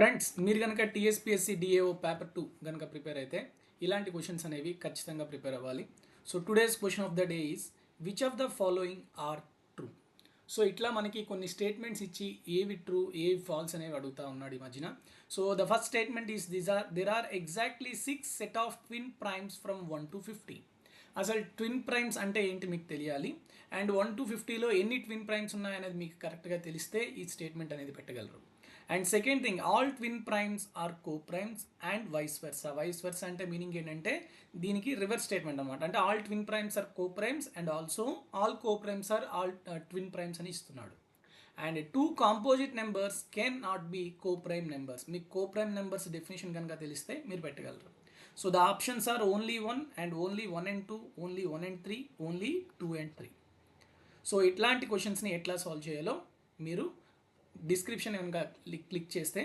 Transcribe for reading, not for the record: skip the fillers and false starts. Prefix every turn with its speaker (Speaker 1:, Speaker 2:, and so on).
Speaker 1: Friends, మీరు కనుక TSPSC DAO paper 2 కనుక ప్రిపేర్ అయితే ఇలాంటి క్వశ్చన్స్ అనేవి ఖచ్చితంగా ప్రిపేర్ అవ్వాలి. So today's question of the day is which of the following are true. So ఇట్లా మనకి కొన్ని స్టేట్మెంట్స్ ఇచ్చి ఏవి ట్రూ ఏవి ఫాల్స్ అనేవి అడుగుతూ ఉన్నాడు ఈ మధ్యన. So the first statement is there are exactly 6 set of twin primes from 1 to 50. అసలు ట్విన్ ప్రైమ్స్ అంటే ఏంటి మీకు తెలియాలి. అండ్ 1 to 50లో ఎన్ని ట్విన్ ప్రైమ్స్ ఉన్నాయనేది మీకు కరెక్ట్గా తెలిస్తే ఈ స్టేట్మెంట్ అనేది పెట్టగలరు. And second thing, all twin primes are coprimes and vice versa. Vice versa అంటే మీనింగ్ ఏంటంటే దీనికి రివర్స్ స్టేట్మెంట్ అనమాట. అంటే all twin primes are coprimes and also all coprimes are all twin primes అని ఇస్తున్నాడు. And two composite numbers can not be coprime numbers. మీకు coprime numbers definition కనుక తెలిస్తే మీరు పెట్టగలరు. So the options are only 1 and only 1 and 2, only 1 and 3, only 2 and 3. So ఇట్లాంటి క్వశ్చన్స్ని ఎట్లా సాల్వ్ చేయాలో మీరు డిస్క్రిప్షన్ కనుక క్లిక్ చేస్తే